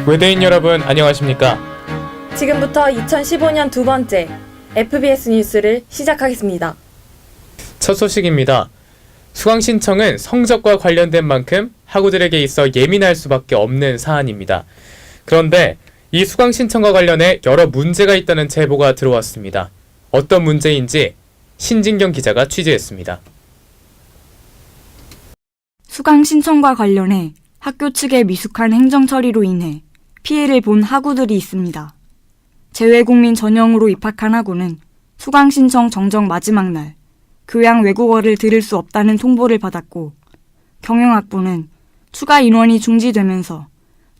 외대인 여러분 안녕하십니까? 지금부터 2015년 두 번째 FBS 뉴스를 시작하겠습니다. 첫 소식입니다. 수강 신청은 성적과 관련된 만큼 학우들에게 있어 예민할 수밖에 없는 사안입니다. 그런데 이 수강 신청과 관련해 여러 문제가 있다는 제보가 들어왔습니다. 어떤 문제인지 신진경 기자가 취재했습니다. 수강 신청과 관련해 학교 측의 미숙한 행정 처리로 인해 피해를 본 학우들이 있습니다. 재외국민 전형으로 입학한 학우는 수강 신청 정정 마지막 날 교양 외국어를 들을 수 없다는 통보를 받았고, 경영학부는 추가 인원이 중지되면서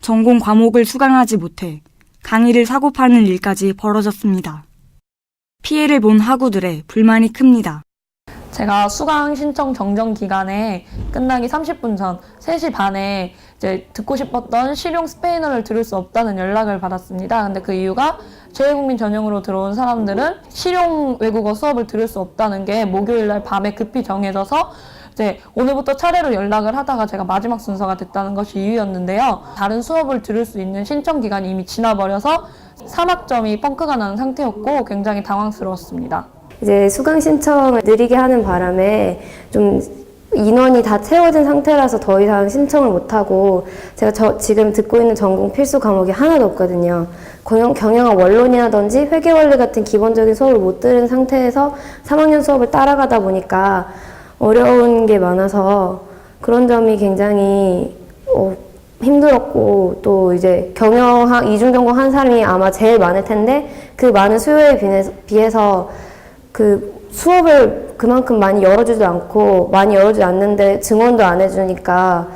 전공 과목을 수강하지 못해 강의를 사고 파는 일까지 벌어졌습니다. 피해를 본 학우들의 불만이 큽니다. 제가 수강 신청 정정 기간에 끝나기 30분 전 3시 반에 이제 듣고 싶었던 실용 스페인어를 들을 수 없다는 연락을 받았습니다. 근데 그 이유가 재외국민 전형으로 들어온 사람들은 실용 외국어 수업을 들을 수 없다는 게 목요일 날 밤에 급히 정해져서 이제 오늘부터 차례로 연락을 하다가 제가 마지막 순서가 됐다는 것이 이유였는데요. 다른 수업을 들을 수 있는 신청 기간이 이미 지나버려서 3학점이 펑크가 나는 상태였고 굉장히 당황스러웠습니다. 이제 수강 신청을 느리게 하는 바람에 좀 인원이 다 채워진 상태라서 더 이상 신청을 못하고, 제가 지금 듣고 있는 전공 필수 과목이 하나도 없거든요. 경영학 원론이라든지 회계원리 같은 기본적인 수업을 못 들은 상태에서 3학년 수업을 따라가다 보니까 어려운 게 많아서 그런 점이 굉장히 힘들었고, 또 이제 경영학 이중전공 한 사람이 아마 제일 많을 텐데 그 많은 수요에 비해서 그 수업을 그만큼 많이 열어주지도 않고, 많이 열어주지 않는데 증언도 안 해주니까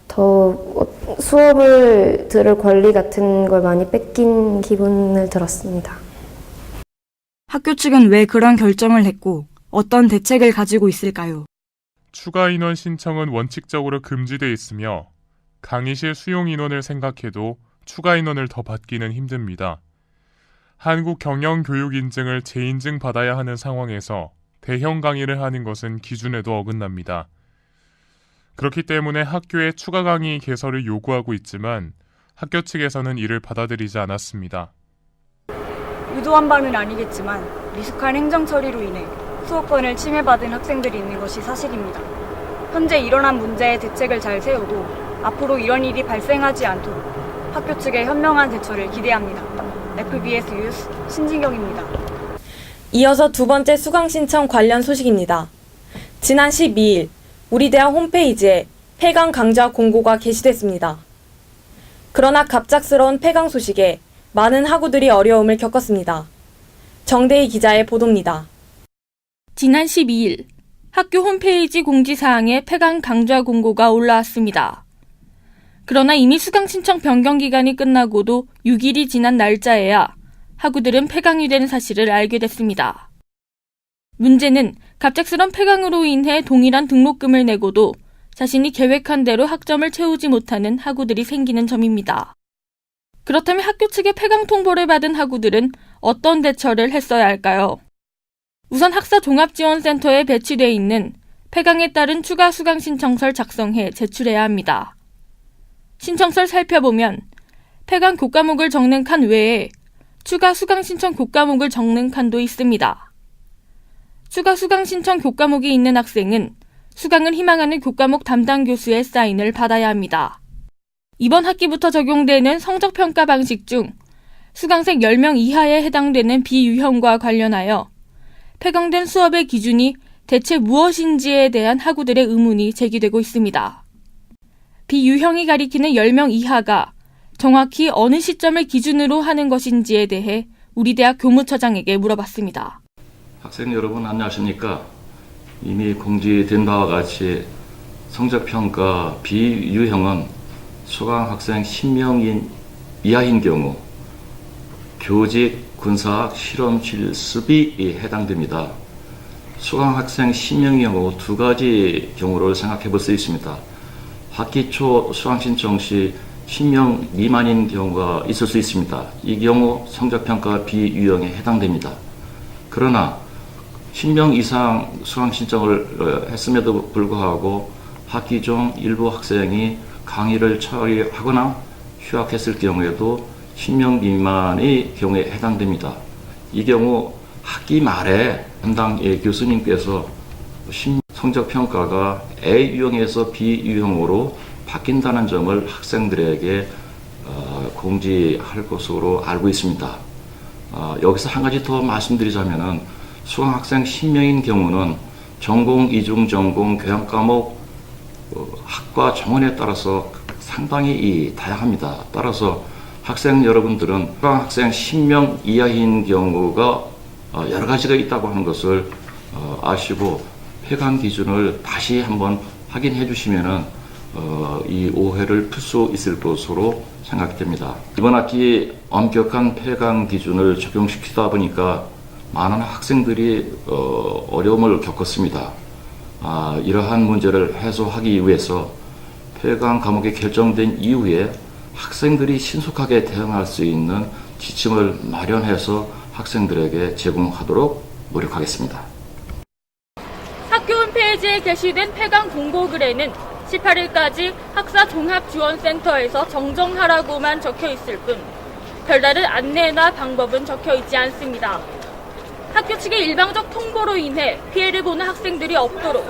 더 수업을 들을 권리 같은 걸 많이 뺏긴 기분을 들었습니다. 학교 측은 왜 그런 결정을 했고 어떤 대책을 가지고 있을까요? 추가 인원 신청은 원칙적으로 금지돼 있으며 강의실 수용 인원을 생각해도 추가 인원을 더 받기는 힘듭니다. 한국 경영 교육 인증을 재인증 받아야 하는 상황에서 대형 강의를 하는 것은 기준에도 어긋납니다. 그렇기 때문에 학교에 추가 강의 개설을 요구하고 있지만 학교 측에서는 이를 받아들이지 않았습니다. 의도한 바는 아니겠지만 미숙한 행정 처리로 인해 수업권을 침해받은 학생들이 있는 것이 사실입니다. 현재 일어난 문제에 대책을 잘 세우고 앞으로 이런 일이 발생하지 않도록 학교 측의 현명한 대처를 기대합니다. FBS 뉴스 신진경입니다. 이어서 두 번째 수강 신청 관련 소식입니다. 지난 12일 우리 대학 홈페이지에 폐강 강좌 공고가 게시됐습니다. 그러나 갑작스러운 폐강 소식에 많은 학우들이 어려움을 겪었습니다. 정대희 기자의 보도입니다. 지난 12일 학교 홈페이지 공지사항에 폐강 강좌 공고가 올라왔습니다. 그러나 이미 수강 신청 변경 기간이 끝나고도 6일이 지난 날짜에야 학우들은 폐강이 된 사실을 알게 됐습니다. 문제는 갑작스런 폐강으로 인해 동일한 등록금을 내고도 자신이 계획한 대로 학점을 채우지 못하는 학우들이 생기는 점입니다. 그렇다면 학교 측의 폐강 통보를 받은 학우들은 어떤 대처를 했어야 할까요? 우선 학사 종합지원센터에 배치되어 있는 폐강에 따른 추가 수강 신청서를 작성해 제출해야 합니다. 신청서를 살펴보면 폐강 교과목을 적는 칸 외에 추가 수강 신청 교과목을 적는 칸도 있습니다. 추가 수강 신청 교과목이 있는 학생은 수강을 희망하는 교과목 담당 교수의 사인을 받아야 합니다. 이번 학기부터 적용되는 성적평가 방식 중 수강생 10명 이하에 해당되는 비유형과 관련하여 폐강된 수업의 기준이 대체 무엇인지에 대한 학우들의 의문이 제기되고 있습니다. 비유형이 가리키는 10명 이하가 정확히 어느 시점을 기준으로 하는 것인지에 대해 우리 대학 교무처장에게 물어봤습니다. 학생 여러분 안녕하십니까? 이미 공지된 바와 같이 성적평가 비유형은 수강 학생 10명 이하인 경우 교직, 군사학, 실험 실습이 해당됩니다. 수강 학생 10명의 경우 두 가지 경우를 생각해 볼 수 있습니다. 학기 초 수강 신청 시 10명 미만인 경우가 있을 수 있습니다. 이 경우 성적평가 비유형에 해당됩니다. 그러나 10명 이상 수강 신청을 했음에도 불구하고 학기 중 일부 학생이 강의를 처리하거나 휴학했을 경우에도 10명 미만의 경우에 해당됩니다. 이 경우 학기 말에 담당 교수님께서 성적평가가 A 유형에서 B 유형으로 바뀐다는 점을 학생들에게 공지할 것으로 알고 있습니다. 여기서 한 가지 더 말씀드리자면은 수강학생 10명인 경우는 전공, 이중 전공, 교양 과목, 학과 정원에 따라서 상당히 다양합니다. 따라서 학생 여러분들은 수강학생 10명 이하인 경우가 여러 가지가 있다고 하는 것을 아시고 폐강 기준을 다시 한번 확인해 주시면은 이 오해를 풀 수 있을 것으로 생각됩니다. 이번 학기 엄격한 폐강 기준을 적용시키다 보니까 많은 학생들이 어려움을 겪었습니다. 이러한 문제를 해소하기 위해서 폐강 과목이 결정된 이후에 학생들이 신속하게 대응할 수 있는 지침을 마련해서 학생들에게 제공하도록 노력하겠습니다. 학교 홈페이지에 게시된 폐강 공고글에는 18일까지 학사 종합지원센터에서 정정하라고만 적혀 있을 뿐 별다른 안내나 방법은 적혀 있지 않습니다. 학교 측의 일방적 통보로 인해 피해를 보는 학생들이 없도록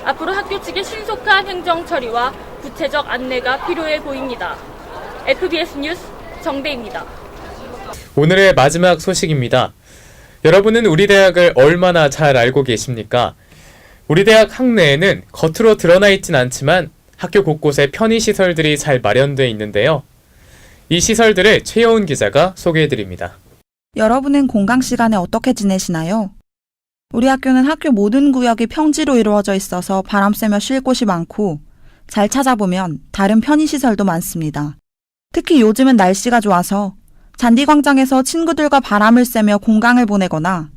앞으로 학교 측의 신속한 행정 처리와 구체적 안내가 필요해 보입니다. FBS 뉴스 정대입니다. 오늘의 마지막 소식입니다. 여러분은 우리 대학을 얼마나 잘 알고 계십니까? 우리 대학 학내에는 겉으로 드러나 있진 않지만 학교 곳곳에 편의시설들이 잘 마련되어 있는데요. 이 시설들을 최여운 기자가 소개해드립니다. 여러분은 공강 시간에 어떻게 지내시나요? 우리 학교는 학교 모든 구역이 평지로 이루어져 있어서 바람 쐬며 쉴 곳이 많고 잘 찾아보면 다른 편의시설도 많습니다. 특히 요즘은 날씨가 좋아서 잔디광장에서 친구들과 바람을 쐬며 공강을 보내거나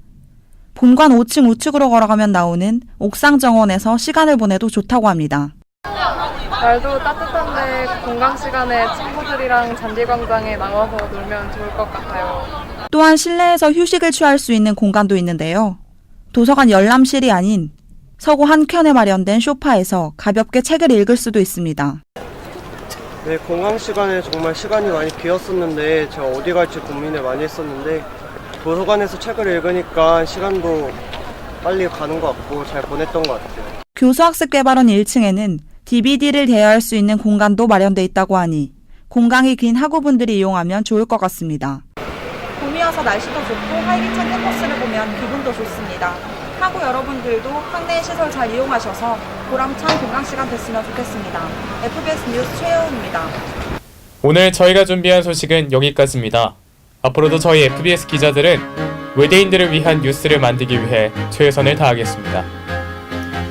본관 5층 우측으로 걸어가면 나오는 옥상 정원에서 시간을 보내도 좋다고 합니다. 날도 따뜻한데 공강 시간에 친구들이랑 잔디광장에 나와서 놀면 좋을 것 같아요. 또한 실내에서 휴식을 취할 수 있는 공간도 있는데요. 도서관 열람실이 아닌 서고 한켠에 마련된 소파에서 가볍게 책을 읽을 수도 있습니다. 네, 공강 시간에 정말 시간이 많이 비었었는데 제가 어디 갈지 고민을 많이 했었는데 도서관에서 책을 읽으니까 시간도 빨리 가는 것 같고 잘 보냈던 것 같아요. 교수학습개발원 1층에는 DVD를 대여할 수 있는 공간도 마련돼 있다고 하니 공강이 긴 학우분들이 이용하면 좋을 것 같습니다. 봄이어서 날씨도 좋고 활기찬 캠퍼스를 보면 기분도 좋습니다. 학우 여러분들도 학내 시설 잘 이용하셔서 보람찬 공강 시간 됐으면 좋겠습니다. FBS 뉴스 최여은입니다. 오늘 저희가 준비한 소식은 여기까지입니다. 앞으로도 저희 FBS 기자들은 외대인들을 위한 뉴스를 만들기 위해 최선을 다하겠습니다.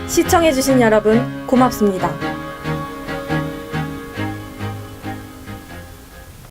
시청해주신 여러분 고맙습니다.